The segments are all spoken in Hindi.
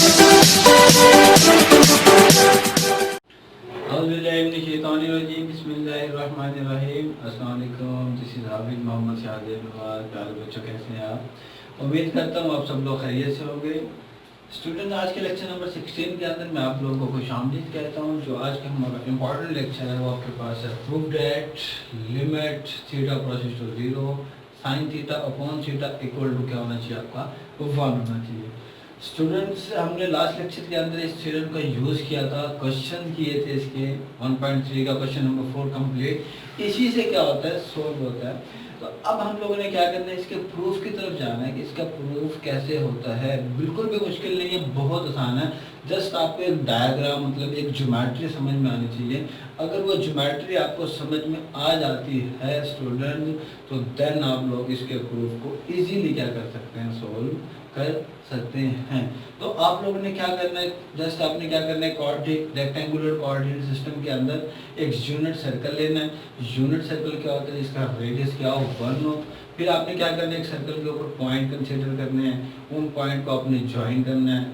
बिस्मिल्लाहिर्रहमानिर्रहीम। अस्सलाम वालेकुम। दिस इज़ हाफिज़ मोहम्मद शाहज़ेब नवाज़। प्यारे बच्चों, कैसे हैं आप? उम्मीद करता हूँ आप सब लोग खैरियत से होंगे। स्टूडेंट, आज के लेक्चर नंबर 16 के अंदर मैं आप लोगों को खुशामदीद कहता हूँ। जो आज का हमारा इम्पॉर्टेंट लेक्चर है वो आपके पास है proof that limit theta process to 0 sine theta upon theta equal to क्या होना चाहिए, आपका 1 होना चाहिए। स्टूडेंट्स, हमने लास्ट लेक्चर के अंदर इस थ्योरम का यूज़ किया था, क्वेश्चन किए थे इसके 1.3 का क्वेश्चन नंबर 4 कंप्लीट। इसी से क्या होता है, सोल्व होता है। तो अब हम लोगों ने क्या करना है, इसके प्रूफ की तरफ जाना है कि इसका प्रूफ कैसे होता है। बिल्कुल भी मुश्किल नहीं है, बहुत आसान है। जस्ट आपको एक डायग्राम मतलब एक ज्योमेट्री समझ में आनी चाहिए। अगर वो ज्योमेट्री आपको समझ में आ जाती है स्टूडेंट, तो देन आप लोग इसके प्रूफ को इजीली क्या कर सकते हैं, सोल्व कर सकते हैं। तो आप लोगों ने क्या करना है, जस्ट आपने क्या करना है, कोऑर्डिनेट रेक्टेंगुलर कोऑर्डिनेट सिस्टम के अंदर एक यूनिट सर्कल लेना है। यूनिट सर्कल क्या होता है, इसका रेडियस क्या हो, 1 हो। फिर आपने क्या करना है, एक सर्कल के ऊपर पॉइंट कंसीडर करने हैं, उन पॉइंट को आपने ज्वाइन करना है।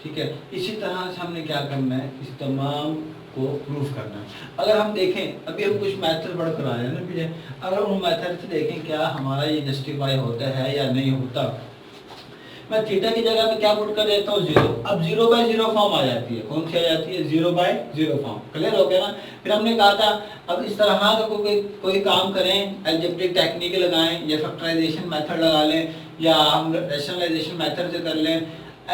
ठीक है, इसी तरह से हमने क्या करना है, इस तमाम को प्रूफ करना है। अगर हम देखें, अभी हम कुछ मेथड पढ़ कर आए हैं ना पीछे, अगर उन मेथड से देखें क्या हमारा ये जस्टिफाई होता है या नहीं होता। मैं थीटा की जगह पे क्या पुट कर देता हूँ, 0। अब 0/0 फॉर्म आ जाती है। कौन सी आ जाती है, 0/0 फॉर्म। क्लियर हो गया ना। फिर हमने कहा था अब इस तरह का कोई काम करें, अलजेब्रिक टेक्निक लगाएं या फैक्टराइजेशन मेथड लगा लें या हम रैशनलाइजेशन मेथड से कर लें।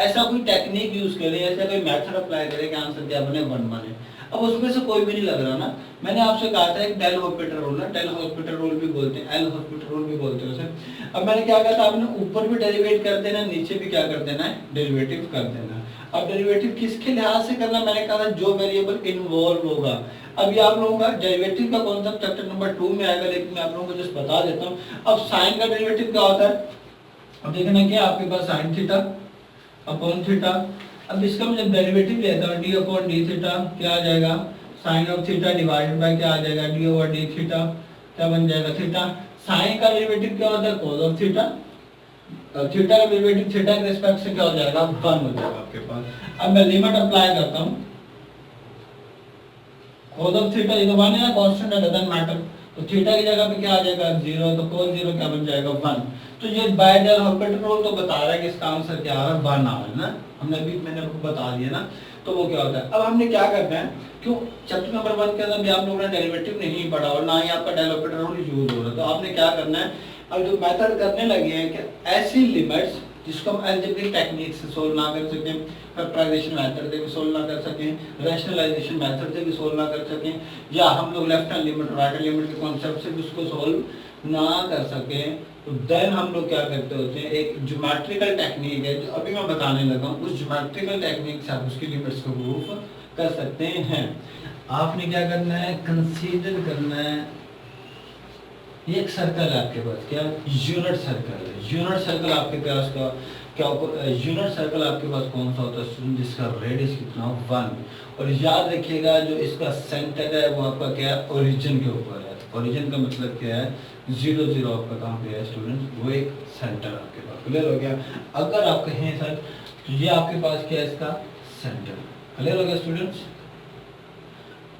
ऐसा कोई टेक्निक यूज करें, ऐसा कोई मेथड अप्लाई करें कि आंसर क्या बने, 1 बने। अब उसमें से कोई भी नहीं लग रहा ना। मैंने आपसे कहा था एक डेल हॉस्पिटल रूल ना, डेल हॉस्पिटल रूल भी बोलते हैं, एल हॉस्पिटल रूल भी बोलते हैं उसे। अब मैंने क्या कहा था, आपने ऊपर भी डेरिवेट कर देना, नीचे भी क्या कर देना है, डेरिवेटिव कर देना। अब डेरिवेटिव किसके लिहाज से करना, मैंने कहा था जो वेरिएबल इन्वॉल्व होगा। अब ये आप लोगों का डेरिवेटिव का कॉन्सेप्ट चैप्टर नंबर 2 में आएगा, लेकिन मैं आप लोगों को जस्ट बता देता हूँ। अब साइन का डेरिवेटिव क्या होता है, अब देखना क्या आपके पास साइन थीटा अपॉन थीटा। अब इसका मैं जब डेरिवेटिव लेता हूँ, डी अपॉन डी थीटा क्या आ जाएगा, sine of theta divided by क्या आ जाएगा, डी ओवर डी थीटा क्या बन जाएगा, थीटा। साइन का डेरिवेटिव क्या होता है, कोस ऑफ थीटा। थीटा का डेरिवेटिव थीटा के रिस्पेक्ट से क्या हो जाएगा, 1 हो जाएगा आपके पास। अब मैं लिमिट अप्लाई करता हूँ, कोस ऑफ थीटा ये तो 1 है, कांस्टेंट है, डजंट मैटर। तो थीटा की जगह पे क्या आ जाएगा, 0। तो कोस 0 क्या बन जाएगा, 1। तो ये बाय डेल हॉस्पिटल रूल तो बता रहा है कि इसका आंसर क्या आ रहा है, 1 आ रहा है ना। मैंने आपको बता दिया ना। तो वो क्या होता है, अब हमने क्या करना है, क्यों चैप्टर नंबर 1 के अंदर भी आप लोगों ने डेरिवेटिव नहीं पढ़ा और ना ही आपका डेल हॉस्पिटल रूल यूज हो रहा है। तो आपने क्या करना है, अब जो मेथड करने लगे हैं कि ऐसी लिमिट्स जिसको हम अलजेब्रिक टेक्निक से सोल्व ना कर सकें, फैक्टराइजेशन मेथड से भी सोल्व ना कर सकें, रैशनलाइजेशन मेथड से भी सोल्व ना कर सकें, या हम लोग left hand limit right hand limit के कॉन्सेप्ट से भी उसको सोल्व ना कर सकें, तो देन हम लोग क्या करते होते हैं, एक ज्योमेट्रिकल टेक्निक है जो अभी मैं बताने लगा हूँ, उस ज्योमेट्रिकल टेक्निक से आप उसकी लिमिट्स को प्रूफ कर सकते हैं। आपने क्या करना है, कंसीडर करना है, ये एक सर्कल है आपके पास, क्या यूनिट सर्कल है। यूनिट सर्कल आपके पास का क्या, यूनिट सर्कल आपके पास कौन सा होता है, जिसका रेडियस कितना हो, 1। और याद रखिएगा जो इसका सेंटर है वो आपका क्या है, ओरिजिन के ऊपर है। ओरिजिन का मतलब क्या है, 0 0 आपका कहाँ पे है स्टूडेंट, वो एक सेंटर आपके पास। क्लियर हो गया। अगर आप कहें सर तो ये आपके पास क्या है, इसका सेंटर। क्लियर हो गया स्टूडेंट्स।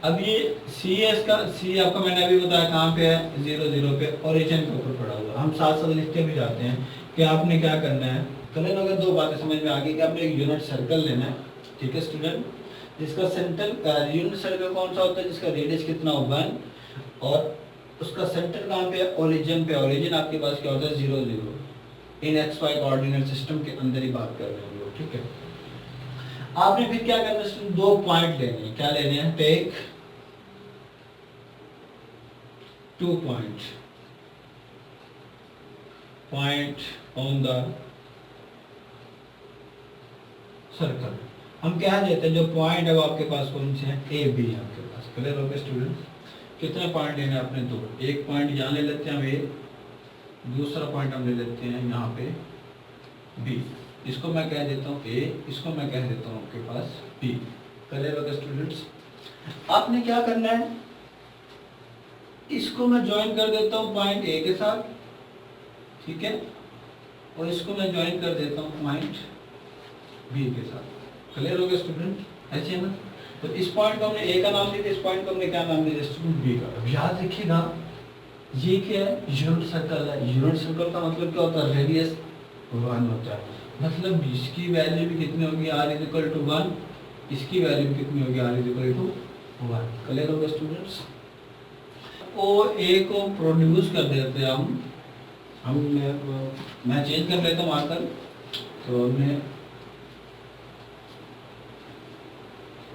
अब ये सी है, इसका सी आपको मैंने अभी बताया कहाँ पे है, 0 0 पे, ओरिजिन के ऊपर पड़ा हुआ। हम साथ साथ लिखते भी जाते हैं कि आपने क्या करना है। क्लियर हो गया, 2 बातें समझ में आ गई कि आपने एक यूनिट सर्कल लेना है, ठीक है स्टूडेंट, जिसका सेंटर यूनिट सर्कल कौन सा होता है, जिसका रेडियस कितना हो, 1, और उसका सेंटर कहाँ पे है, ओरिजिन पे। ओरिजिन आपके पास क्या होता है, 0 0 इन एक्स वाई कोऑर्डिनेट सिस्टम के अंदर ही बात कर रहे हैं लोग, ठीक है। आपने फिर क्या करना है, 2 पॉइंट लेने हैं। क्या लेने हैं, take 2 point on the circle. हम क्या देते हैं, जो पॉइंट है वो आपके पास कौन से हैं, ए बी है आपके पास। क्लियर हो गया स्टूडेंट। कितने पॉइंट लेने आपने, 2। एक पॉइंट यहाँ ले लेते हैं हम ए, दूसरा पॉइंट हम ले लेते हैं यहाँ पे बी। इसको मैं कह देता हूँ ए, इसको मैं कह देता हूँ आपके पास बी। क्लियर हो गया स्टूडेंट्स। आपने क्या करना है, इसको मैं ज्वाइन कर देता हूँ पॉइंट ए के साथ, ठीक है, और इसको मैं ज्वाइन कर देता हूँ पॉइंट बी के साथ। क्लियर हो गया स्टूडेंट, ऐसे है ना। तो इस पॉइंट को हमने ए का नाम दिया, इस पॉइंट को हमने क्या नाम दिया स्टूडेंट, बी का। अब याद रखिएगा ये क्या है, यूनिट सर्कल है। यूनिट सर्कल का मतलब क्या होता है, रेडियस 1 होता है। मतलब इसकी वैल्यू भी कितनी होगी, r = 1, इसकी वैल्यू भी कितनी होगी, r = 1। क्लियर हो गया स्टूडेंट्स। ओ ए को प्रोड्यूस कर देते हैं हम मैं चेंज कर लेता हूँ आकर। तो हमने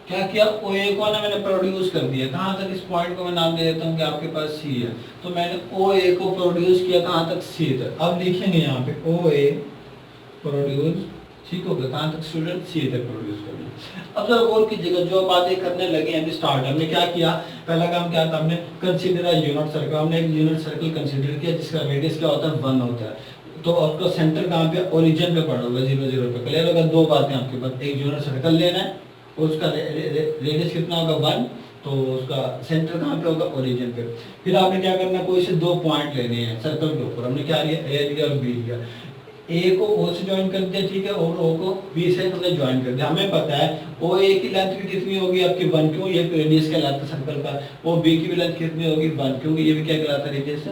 क्या किया, ओ ए को ना मैंने प्रोड्यूस कर दिया, कहाँ तक, इस पॉइंट को मैं नाम दे देता हूँ कि आपके पास सी है। तो मैंने ओ ए को प्रोड्यूस किया कहाँ तक, सी तक। अब लिखेंगे यहाँ पे ओ ए प्रोड्यूस, ठीक हो गया, कहाँ तक स्टूडेंट, सी तक प्रोड्यूस कर लिया। अब जब और कीजिएगा, जो बातें करने लगे हैं स्टार्ट, हमने क्या किया, पहला काम क्या था, हमने कंसीडर अ यूनिट सर्कल, हमने एक यूनिट सर्कल कंसीडर किया जिसका रेडियस क्या होता है, 1 होता है। तो आपका सेंटर कहाँ पे, ओरिजिन पे पड़ा होगा, 0 0 पे। क्लियर होगा, दो बातें आपके पास, एक यूनिट सर्कल लेना है, उसका रेडियस कितना होगा, 1, तो उसका सेंटर कहाँ पे होगा, ओरिजिन पे। फिर आपने क्या करना, कोई से दो पॉइंट लेने हैं सर्कल के ऊपर। हमने क्या लिया, ए लिया और बी लिया। ए को ओ से ज्वाइन कर दिया, ठीक है, और ओ को बी से हमने ज्वाइन कर दिया। हमें पता है ओ ए की लेंथ भी कितनी होगी आपकी, 1, क्यों, ये रेडियस कहलाता है सर्कल का। ओ बी की भी लेंथ कितनी होगी, 1, क्योंकि ये भी क्या कहलाता है, रेडियस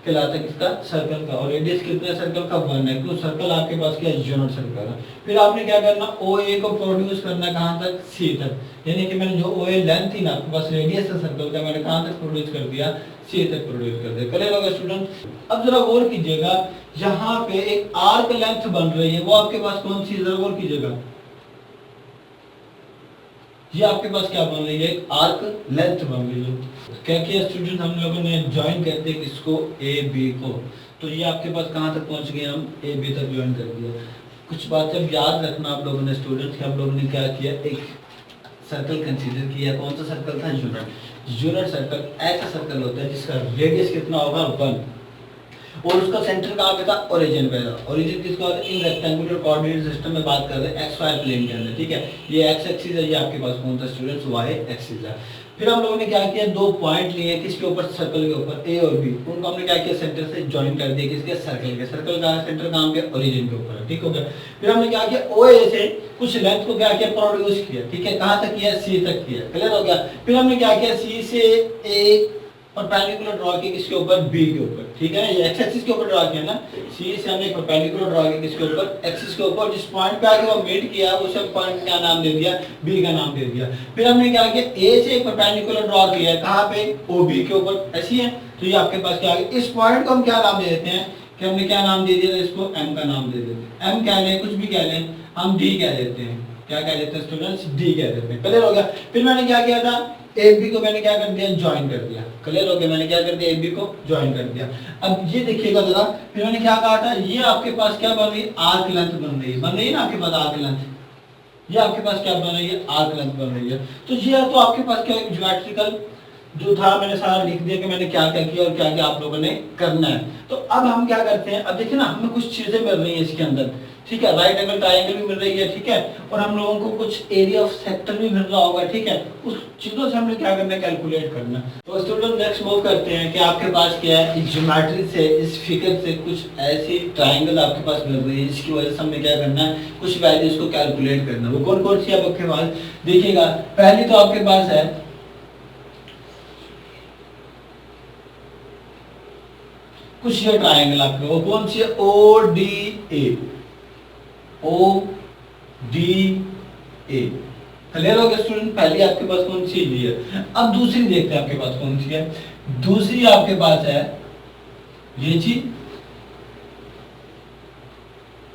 कहलाता है किसका, सर्कल का। और रेडियस कितना है सर्कल का, 1 है, क्यों, सर्कल आपके पास क्या है, यूनिट सर्कल है। फिर आपने क्या करना, ओ ए को प्रोड्यूस करना कहाँ तक, सी तक। यानी कि मैंने जो ओ ए लेंथ थी ना आपके पास, रेडियस है सर्कल का, मैंने कहाँ तक प्रोड्यूस कर दिया, सी तक प्रोड्यूस कर दिया। क्लियर होगा स्टूडेंट। अब जरा गौर कीजिएगा, यहाँ पे एक आर्क लेंथ बन रही है, वो आपके पास कौन सी, जरा गौर कीजिएगा, ये आपके पास क्या बन रही है, एक आर्क लेंथ बन रही है। क्या किया स्टूडेंट, हम लोगों ने ज्वाइन कर दिया किसको, ए बी को। तो ये आपके पास कहाँ तक पहुंच गए, हम ए बी तक ज्वाइन कर दिया। कुछ बातें याद रखना आप लोगों ने स्टूडेंट, हम लोगों ने क्या किया, एक सर्कल कंसीडर किया। कौन सा सर्कल था, यूनिट सर्कल। ऐसा सर्कल होता है जिसका रेडियस कितना होगा, 1, और उसका सेंटर कहाँ पे था, ओरिजिन पे था। ओरिजिन किसका होता है, इन रेक्टेंगुलर कोऑर्डिनेट सिस्टम में बात कर रहे हैं, एक्स वाई प्लेन के अंदर, ठीक है। ये एक्स एक्सिस है, ये आपके पास कौन सा स्टूडेंट्स, वाई एक्सिस है। फिर हम लोगों ने क्या किया, दो पॉइंट लिए किसके ऊपर, सर्कल के ऊपर, ए और बी। उनको हमने क्या किया, सेंटर से ज्वाइन कर दिया किसके, सर्कल के। सर्कल का सेंटर कहाँ पे, ओरिजिन के ऊपर है, ठीक हो गया। फिर हमने क्या किया, ओ ए से कुछ लेंथ को क्या किया, प्रोड्यूस किया, ठीक है, कहाँ तक किया, सी तक किया। क्लियर हो गया। फिर हमने क्या किया, सी से ए परपेंडिकुलर ड्रॉ किया किसके ऊपर, बी के ऊपर, ठीक है। ये एक्स एक्सिस के ऊपर ड्रॉ किया ना, सी से हमने परपेंडिकुलर ड्रॉ किया किसके ऊपर, एक्सिस के ऊपर। जिस पॉइंट पे आके वो मीट किया उसे पॉइंट क्या नाम दे दिया, बी का नाम दे दिया। फिर हमने क्या किया, ए से परपेंडिकुलर ड्रॉ किया है, कहाँ पे, ओ बी के ऊपर, ऐसी है। तो ये आपके पास क्या आ गया, इस पॉइंट को हम क्या नाम दे देते हैं, कि हमने क्या नाम दे दिया, इसको एम का नाम दे देते हैं। एम कह लें, कुछ भी कह लें, हम डी कह देते हैं। क्या कह देते हैं स्टूडेंट्स, डी कह देते हैं। क्लियर हो गया। फिर मैंने क्या किया था, ए बी को मैंने क्या कर दिया, ज्वाइन कर दिया। क्लियर हो गया, मैंने क्या कर दिया, ए बी को ज्वाइन कर दिया। अब ये देखिएगा जरा, फिर मैंने क्या कहा था, ये आपके पास क्या बन रही है, आर्क लेंथ बन रही है ना आपके पास आर्क लेंथ। ये आपके पास क्या बन रही है, आर्क लेंथ बन रही है। तो ये तो आपके पास क्या है, ज्योमेट्रिकल जो था मैंने सारा लिख दिया कि मैंने क्या क्या किया और क्या क्या आप लोगों ने करना है। तो अब हम क्या करते हैं, अब देखिए ना, हमें कुछ चीजें मिल रही है इसके अंदर, ठीक है। राइट एंगल ट्रायंगल भी मिल रही है, ठीक है, और हम लोगों को कुछ एरिया ऑफ सेक्टर भी मिल रहा होगा, ठीक है। उस चीजों से हमने क्या करना है, कैलकुलेट करना। तो स्टूडेंट नेक्स्ट मूव करते हैं कि आपके पास क्या है, इस ज्योमेट्री से, इस फिगर से कुछ ऐसी ट्रायंगल आपके पास मिल रही है जिसकी वजह से हमें क्या करना है, कुछ वैल्यूज को कैलकुलेट करना। वो कौन कौन सी आपके पास, देखिएगा, पहली तो आपके पास है कुछ ये ट्रायंगल आपके, वो कौन सी है, O D A, O D A. Clear हो गया स्टूडेंट। पहली आपके पास कौन सी है। अब दूसरी देखते हैं आपके पास कौन सी है। दूसरी आपके पास है ये चीज,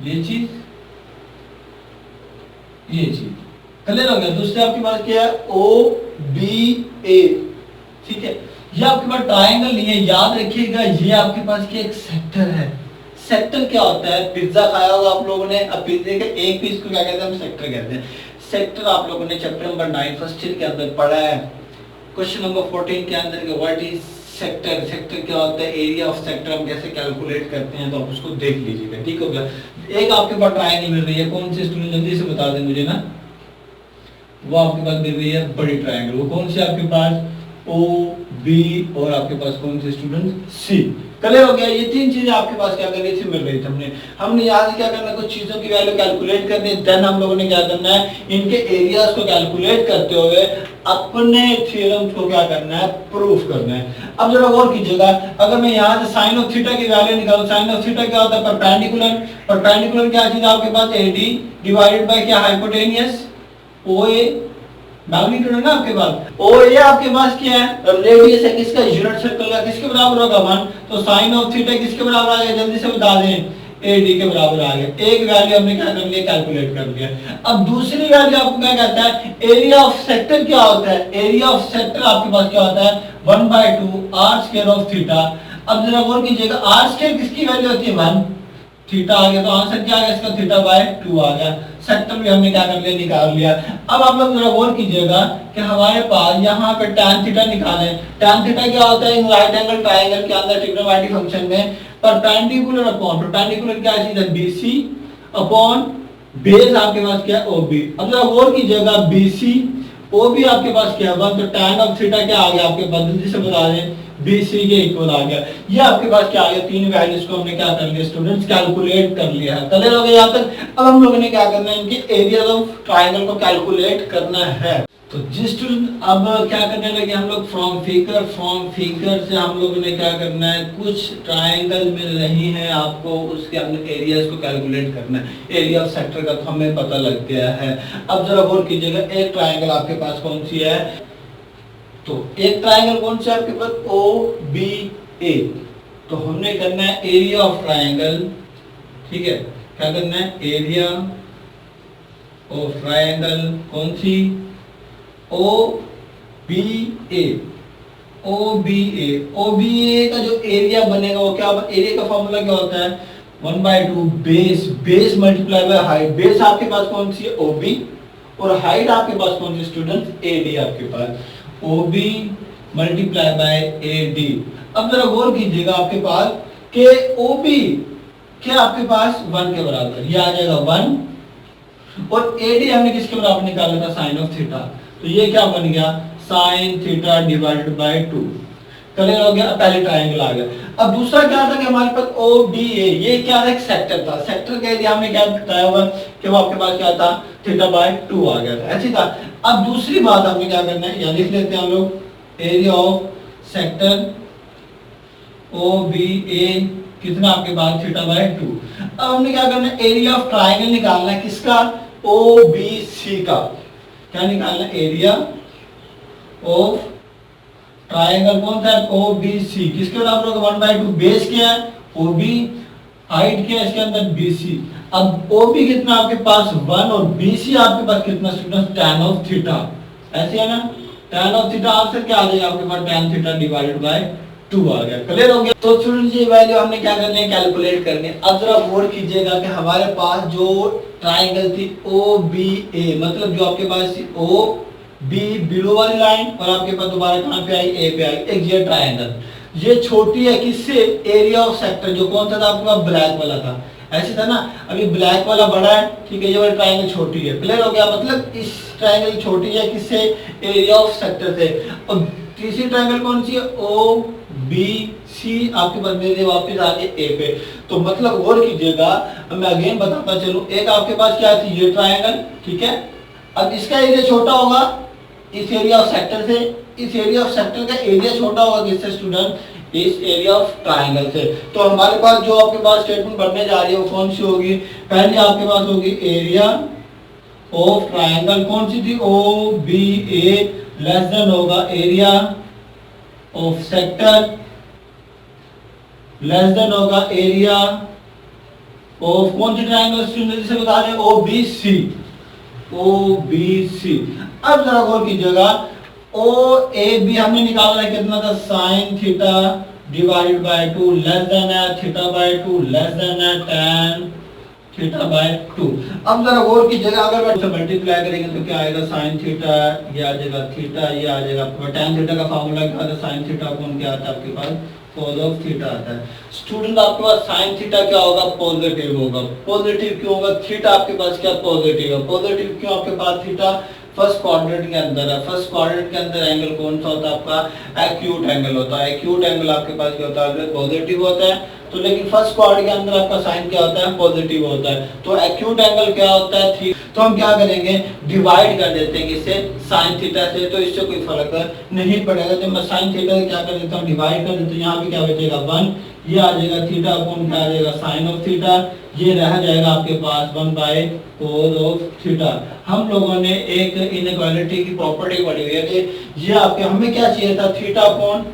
ये चीज, ये चीज। क्लियर हो गया। दूसरी आपके पास क्या है, ओ बी ए, ठीक है। ये आपके पास ट्रायंगल नहीं है, याद रखिएगा, ये आपके पास क्या एक सेक्टर है। सेक्टर क्या होता है, पिज्जा खाया होगा आप लोगों ने, अब पिज्जे के एक पीस को क्या कहते हैं, हम सेक्टर कहते हैं। सेक्टर आप लोगों ने चैप्टर नंबर 9 फर्स्ट ईयर के अंदर पढ़ा है, क्वेश्चन नंबर 14 के अंदर के व्हाट इज सेक्टर। सेक्टर क्या होता है, एरिया ऑफ सेक्टर हम कैसे कैलकुलेट करते हैं, तो आप उसको देख लीजिएगा, ठीक हो गया। एक आपके पास ट्रायंगल मिल रही है, कौन सी स्टूडेंट जल्दी से बता दें मुझे ना, वो आपके पास मिल रही है बड़ी ट्रायंगल। वो कौन सी आपके पास, ओ बी और आपके पास कौन से स्टूडेंट सी। क्लियर हो गया। ये तीन चीजें आपके पास क्या कर रही थी, मिल रही थी। हमने यहाँ से क्या करना है, कुछ चीजों की वैल्यू कैलकुलेट करनी है। देन हम लोगों ने क्या करना है, इनके एरियाज को कैलकुलेट करते हुए अपने थ्योरम्स को क्या करना है, प्रूफ करना है। अब जरा गौर कीजिएगा, अगर मैं यहाँ से साइन ऑफ थीटा की वैल्यू निकालूं, साइन ऑफ थीटा क्या होता है, परपेंडिकुलर। परपेंडिकुलर क्या चीज आपके पास, एडी डिवाइडेड बाय क्या, हाइपोटेनियस ओए। मैग्नीट्यूड है ना आपके पास, और ये आपके पास क्या है, रेडियस है किसका, यूनिट सर्कल का, किसके बराबर होगा 1। तो साइन ऑफ थीटा किसके बराबर आ गया, जल्दी से बता दें, एडी के बराबर आ गया। एक वैल्यू हमने क्या कर लिया, कैलकुलेट कर लिया। अब दूसरी वैल्यू आपको क्या कहता है, एरिया ऑफ सेक्टर क्या होता है, एरिया ऑफ सेक्टर आपके पास क्या होता है, 1/2 r स्क्वायर ऑफ थीटा। अब जरा गौर कीजिएगा, r स्क्वायर किसकी वैल्यू होती है, 1, थीटा आ गया, तो आंसर क्या आ गया इसका, थीटा/2 आ गया। सेक्टर भी हमने क्या कर लिया, निकाल लिया। अब आप लोग जरा गौर कीजिएगा कि हमारे पास यहाँ पे tan थीटा निकाले। tan थीटा क्या होता है, इन राइट एंगल ट्रायंगल के अंदर ट्रिग्नोमेट्रिक फंक्शन में परपेंडिकुलर अपॉन, परपेंडिकुलर क्या चीज है, BC अपॉन बेस आपके पास क्या है, OB। अब जरा गौर कीजिएगा, BC OB आपके पास क्या है, 1, तो tan ऑफ थीटा क्या आ गया आपके पास, जल्दी से बता दें, BC के इक्वल आ गया। ये आपके पास क्या आ गया, तीन वैल्यूज को हमने क्या कर लिया स्टूडेंट्स, कैलकुलेट कर लिया है। क्लियर हो गया यहाँ तक। अब हम लोगों ने क्या करना है, इनके एरिया ऑफ ट्रायंगल को कैलकुलेट करना है। तो जिस स्टूडेंट अब क्या करने लगे हम लोग, फ्रॉम फिगर से हम लोगों ने क्या करना है, कुछ ट्रायंगल मिल रही हैं आपको, उसके हमने एरियाज को कैलकुलेट करना है। एरिया ऑफ सेक्टर का तो हमें पता लग गया है। अब जरा गौर कीजिएगा, एक ट्रायंगल आपके पास कौन सी है, तो एक ट्रायंगल कौन सा है आपके पास, OBA। तो हमने करना है एरिया ऑफ ट्रायंगल, ठीक है, क्या करना है, एरिया ऑफ ट्रायंगल कौन सी, OBA। OBA का जो एरिया बनेगा वो क्या, एरिया का फॉर्मूला क्या होता है, 1/2 base multiply by height. Base आपके पास कौन सी है, OB, और हाइट आपके पास कौन सी स्टूडेंट, AD आपके पास, OB मल्टीप्लाई बाय AD। अब जरा गौर कीजिएगा आपके पास के OB क्या आपके पास 1 के बराबर, ये आ जाएगा 1, और AD हमने किसके बराबर निकाला था, साइन ऑफ थीटा। तो ये क्या बन गया, sine theta divided bye 2। Clear हो गया। पहले ट्रायंगल आ गया। अब दूसरा क्या था कि हमारे पास OBA, ये क्या था, एक सेक्टर था। सेक्टर के एरिया हमने क्या बताया हुआ कि वो आपके पास क्या था, थीटा/2 आ गया था, ऐसे था। अब दूसरी बात हमें क्या करना है, यहाँ लिख लेते हैं हम लोग, एरिया ऑफ सेक्टर OBA कितना आपके पास, थीटा/2। अब हमने क्या करना है, एरिया ऑफ ट्रायंगल निकालना है, किसका, OBC का। क्या निकालना है, एरिया ऑफ ट्रायंगल कौन सा, OBC, किसके बराबर होगा, 1/2। बेस क्या है, OB, हाइट क्या है इसके अंदर, BC। अब OB कितना आपके पास 1, और BC आपके पास कितना स्टूडेंट, tan ऑफ थीटा, ऐसे है ना, tan ऑफ थीटा आंसर क्या आ जाएगा आपके पास, tan थीटा डिवाइडेड बाय 2 आ गया। क्लियर हो गया। तो स्टूडेंट्स ये वैल्यू हमने क्या करनी है, कैलकुलेट करनी है। अब जरा गौर कीजिएगा कि हमारे पास जो ट्रायंगल थी OBA, मतलब जो आपके पास थी OB बिलो वाली लाइन, और आपके पास दोबारा कहां पे आई, A पे आई, एक ये ट्रायंगल, ये छोटी है किससे, एरिया ऑफ सेक्टर, जो कौन सा था आपके पास, ब्लैक वाला था, ऐसे था ना। अभी ब्लैक वाला बड़ा है, ठीक है, ये वाला ट्रायंगल छोटी है। क्लियर हो गया। मतलब इस ट्रायंगल छोटी है किससे, एरिया ऑफ सेक्टर से। और तीसरी ट्रायंगल कौन सी है, OBC आपके पास मेरे वापस आ गए A पे। तो मतलब गौर कीजिएगा, मैं अगेन बताता चलूं, एक आपके पास क्या थी, ये ट्रायंगल, ठीक है। अब इसका एरिया छोटा होगा इस एरिया ऑफ सेक्टर से, इस एरिया ऑफ सेक्टर का एरिया छोटा होगा किससे स्टूडेंट, इस एरिया ऑफ ट्रायंगल से। तो हमारे पास जो आपके पास स्टेटमेंट बनने जा रही है वो कौन सी होगी, पहले आपके पास होगी एरिया ऑफ ट्रायंगल कौन सी थी, OBA लेस देन होगा area of sector less than होगा एरिया ऑफ कौन सी ट्रायंगल स्टूडेंट से बता दें, OBC। अब जरा गौर कीजिएगा, OAB हमने निकालना है कितना था, sine theta divided bye 2 less than है थीटा/2 लेस देन है tan थीटा/2। अब जरा गौर कीजिएगा, अगर मैं मल्टीप्लाई करेंगे तो क्या आएगा, साइन थीटा, ये आ जाएगा थीटा, ये आ जाएगा tan थीटा का फार्मूला क्या था, साइन थीटा कौन क्या आता है आपके पास, cos ऑफ थीटा आता है। स्टूडेंट आपके पास साइन थीटा क्या होगा, पॉजिटिव होगा। पॉजिटिव क्यों होगा, थीटा आपके पास क्या पॉजिटिव है, पॉजिटिव क्यों आपके पास थीटा, फर्स्ट क्वाड्रेंट के अंदर है। फर्स्ट क्वाड्रेंट के अंदर एंगल कौन सा होता है आपका? एक्यूट एंगल होता है। एक्यूट एंगल आपके पास क्या होता है? पॉजिटिव होता है। तो लेकिन फर्स्ट क्वाड्रेंट के अंदर आपका साइन क्या होता है? पॉजिटिव होता है। तो एक्यूट एंगल क्या होता है? थीटा। तो हम क्या करेंगे? डिवाइड कर देते हैं किससे? साइन थीटा से। तो इससे कोई फर्क नहीं पड़ेगा। तो मैं साइन थीटा से क्या कर देता हूँ? डिवाइड कर देता हूँ। यहाँ पे क्या बचेगा? 1, ये आ जाएगा थीटा अपॉन क्या आ जाएगा? Sine of theta. ये रह जाएगा आपके पास 1 बाय कोस ऑफ थीटा। हम लोगों ने एक इनइक्वालिटी की प्रॉपर्टी पढ़ी हुई है कि ये आपके हमें क्या चाहिए था? Theta upon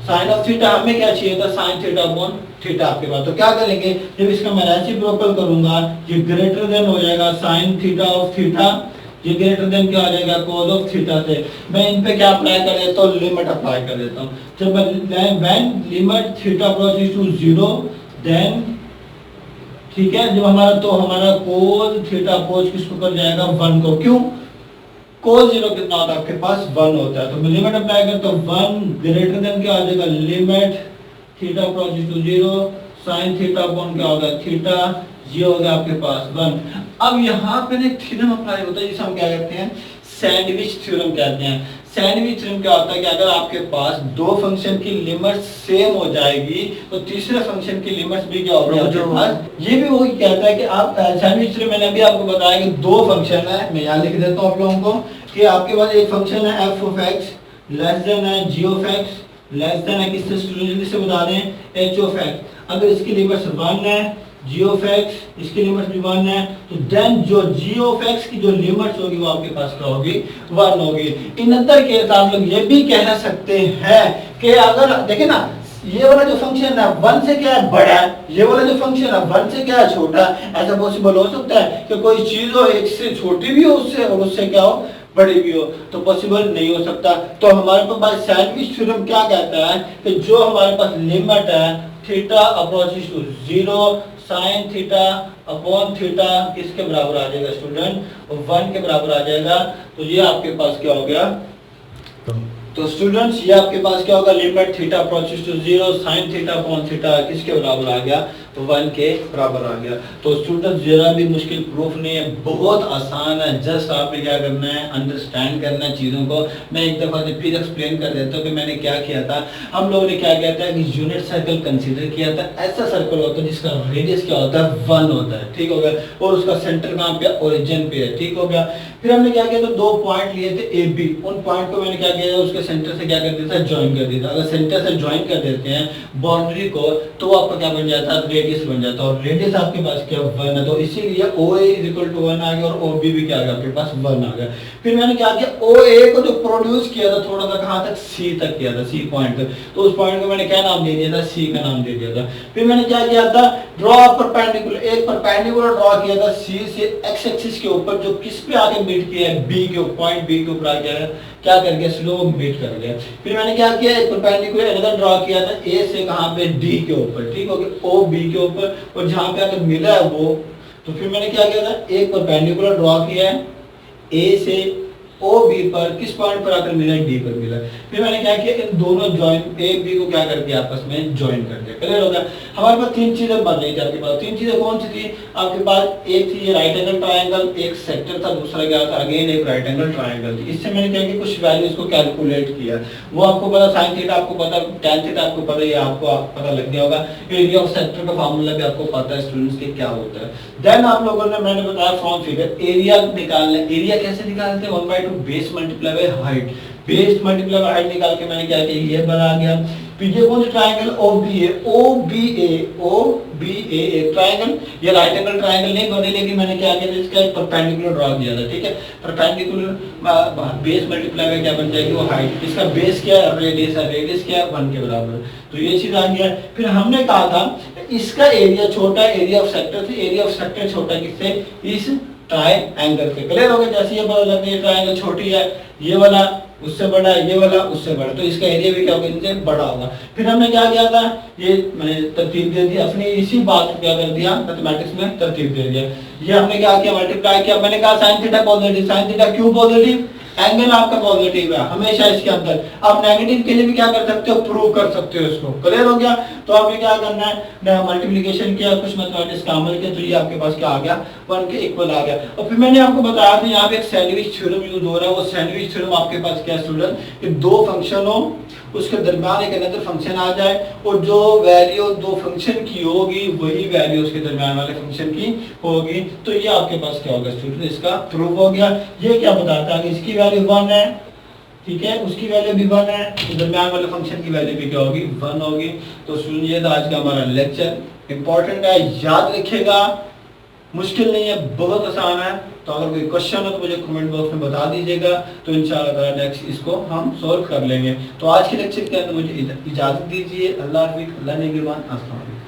sine of theta. हमें क्या चाहिए था? साइन थीटा अपॉन थीटा आपके पास। तो क्या करेंगे? जब इसका मैं रेसिप्रोकल करूंगा, ये ग्रेटर देन हो जाएगा साइन थीटा ऑफ थीटा। ये ग्रेटर देन क्या आ जाएगा? कोस ऑफ थीटा से। मैं इन पे क्या अप्लाई कर देता हूँ? लिमिट अप्लाई कर देता हूँ। जब मैं when limit theta approaches to 0 then, ठीक है, जब हमारा कोस थीटा अप्रोच किसको कर जाएगा? 1 को। क्यों? कोस 0 कितना होता है आपके पास? 1 होता है। तो मैं लिमिट अप्लाई करता हूँ 1 ग्रेटर देन क्या आ जाएगा? Limit theta approaches to 0 sine theta upon क्या होगा? थीटा। ये हो गया आपके पास 1। अब यहाँ पे एक थ्योरम अप्लाई होता है जिसे हम क्या कहते हैं? सैंडविच थ्योरम कहते हैं। सैंडविच थ्योरम क्या होता है कि अगर आपके पास दो फंक्शन की लिमिट सेम हो जाएगी तो तीसरे फंक्शन की लिमिट्स भी क्या होगी आपके पास? ये भी वही कहता है कि आप सैंडविच थ्योरम मैंने अभी आपको बताया कि दो फंक्शन है। मैं यहाँ लिख देता हूँ आप लोगों को कि आपके पास एक फंक्शन है f of x less than है g of x less than है किससे? जल्दी से बता दें, h ऑफ x। अगर इसकी लिमिट्स 1 है, g ऑफ x इसकी लिमिट्स भी 1 है, तो देन जो g ऑफ x की जो लिमिट्स होगी वो आपके पास क्या होगी? 1 होगी। इन अंदर केस आप लोग ये भी कह सकते हैं कि अगर देखें ना, ये वाला जो फंक्शन है 1 से क्या है? बड़ा है। ये वाला जो फंक्शन है 1 से क्या है? छोटा है। ऐसा पॉसिबल हो सकता है कि कोई चीज हो एक से छोटी भी हो उससे और उससे क्या हो? बड़ी भी हो। तो पॉसिबल नहीं हो सकता। तो हमारे पास सैंडविच थ्योरम क्या कहता है कि जो हमारे पास लिमिट है theta approaches to 0 sine theta upon theta किसके बराबर आ जाएगा स्टूडेंट? 1 के बराबर आ जाएगा। तो ये आपके पास क्या हो गया? तो स्टूडेंट्स ये आपके पास क्या होगा? Limit theta approaches to 0 sine theta upon theta किसके बराबर आ गया? तो 1 के बराबर आ गया। तो स्टूडेंट्स जरा भी मुश्किल प्रूफ नहीं है, बहुत आसान है। जस्ट आपने क्या करना है? अंडरस्टैंड करना है चीज़ों को। मैं एक दफ़ा से फिर एक्सप्लेन कर देता हूँ कि मैंने क्या किया था। हम लोगों ने क्या किया था कि यूनिट सर्कल कंसीडर किया था। ऐसा सर्कल होता है जिसका रेडियस क्या होता है? 1 होता है। ठीक हो गया। और उसका सेंटर कहाँ पे? ओरिजिन पे है। ठीक हो गया। फिर हमने क्या किया था? दो पॉइंट लिए थे ए बी। उन पॉइंट को मैंने क्या किया था? उसके सेंटर से क्या कर देता है? ज्वाइन कर देता। अगर सेंटर से ज्वाइन कर देते हैं बाउंड्री को तो आपका क्या बन जाता है? रेडियस बन जाता है। और रेडियस आपके पास क्या? 1 है। तो इसीलिए OA इक्वल टू 1 आ गया और OB भी क्या आ गया आपके पास? 1 आ गया। फिर मैंने क्या किया? OA को जो प्रोड्यूस किया था थोड़ा सा कहाँ तक? C तक किया था, C पॉइंट तक। तो उस पॉइंट को मैंने क्या नाम दे दिया था? C का नाम दे दिया था। फिर मैंने क्या किया था? ड्रॉ परपेंडिकुलर, एक परपेंडिकुलर ड्रॉ किया था C से x एक्सिस के ऊपर, जो किस पे आके मीट किया है? B के पॉइंट B के ऊपर आ गया है। क्या कर गया? स्लो मीट कर गया। फिर मैंने क्या किया? एक परपेंडिकुलर अनदर ड्रॉ किया था A से कहां पे? D के ऊपर। ठीक हो गया। OB के ऊपर, और जहां पे अगर मिला है वो, तो फिर मैंने क्या किया था? एक परपेंडिकुलर ड्रॉ किया है A से OB पर, किस पॉइंट पर आकर मिला? D पर मिला। फिर मैंने क्या किया? इन दोनों जॉइन A B को क्या कर दिया? आपस में ज्वाइन कर दिया। क्लियर हो गया? हमारे पास तीन चीजें बन रही थी आपके पास। तीन चीजें कौन सी थी आपके पास? एक थी ये राइट एंगल ट्रायंगल, एक सेक्टर था, दूसरा क्या था? अगेन एक राइट एंगल ट्रायंगल थी। इससे मैंने क्या किया? कुछ वैल्यूज को कैलकुलेट किया। वो आपको पता, साइन थीटा आपको पता, टैन थीटा आपको पता, ये आपको पता लग गया होगा। एरिया ऑफ सेक्टर का फार्मूला भी आपको पता है स्टूडेंट्स के क्या होता है। देन आप लोगों ने, मैंने बताया फ्रॉम फिगर एरिया निकालना। एरिया कैसे निकालते हैं? 1/2 base multiply by height. Base multiply by height निकाल के मैंने क्या किया? ये बना गया। ये कौन सा ट्रायंगल? OBA। OBA एक ट्रायंगल, ये राइट एंगल ट्रायंगल नहीं बने, लेकिन मैंने क्या किया? इसका एक परपेंडिकुलर ड्रॉ किया था। ठीक है। परपेंडिकुलर बेस मल्टीप्लाई बाय क्या बन जाएगी? वो हाइट। इसका बेस क्या है? रेडियस है। रेडियस क्या है? 1 के बराबर। तो ये चीज आ गया। फिर हमने कहा था इसका एरिया छोटा है एरिया ऑफ सेक्टर से। एरिया ऑफ सेक्टर छोटा किससे? इस ट्रायंगल से। क्लियर हो गया? जैसे ये पता लगता है ये ट्रायंगल छोटी है, ये वाला उससे बड़ा है, ये वाला उससे बड़ा, तो इसका एरिया भी क्या होगा? इनसे बड़ा होगा। फिर हमने क्या किया था? ये मैंने तरतीब दे दी अपनी, इसी बात को क्या कर दिया? मैथमेटिक्स में तरतीब दे दिया। ये हमने क्या किया? मल्टीप्लाई किया। मैंने कहा sine theta positive. Sine theta क्यों पॉजिटिव? एंगल आपका पॉजिटिव है हमेशा इसके अंदर। आप नेगेटिव के लिए भी क्या कर सकते हो? प्रूव कर सकते हो इसको। क्लियर हो गया? तो आपने क्या करना है, मल्टीप्लिकेशन किया, कुछ मैथमेटिक्स का अमल किया, तो ये आपके पास क्या आ गया, 1 के इक्वल आ गया। और फिर मैंने आपको बताया था यहाँ पे एक सैंडविच थ्योरम यूज हो रहा है। वो सैंडविच थ्योरम आपके पास क्या है स्टूडेंट, कि दो फंक्शन हो, उसके दरमियान एक अनदर फंक्शन आ जाए, और जो वैल्यू दो फंक्शन की होगी वही वैल्यू उसके दरमियान वाले फंक्शन की होगी। तो ये आपके पास क्या होगा स्टूडेंट, इसका प्रूफ हो गया। ये क्या बताता है कि इसकी वैल्यू 1 है, ठीक है, उसकी वैल्यू भी 1 है, तो दरमियान वाले फंक्शन की वैल्यू भी क्या होगी, 1 होगी। तो स्टूडेंट ये था आज का हमारा लेक्चर, इंपॉर्टेंट है, याद रखिएगा, मुश्किल नहीं है, बहुत आसान है। तो अगर कोई क्वेश्चन हो तो मुझे कमेंट बॉक्स में बता दीजिएगा, तो इंशाल्लाह नेक्स्ट इसको हम सॉल्व कर लेंगे। तो आज के लेक्चर के अंदर मुझे इजाजत दीजिए। अल्लाह हाफिज़, अल्लाह निगहबान, अस्सलाम वालेकुम।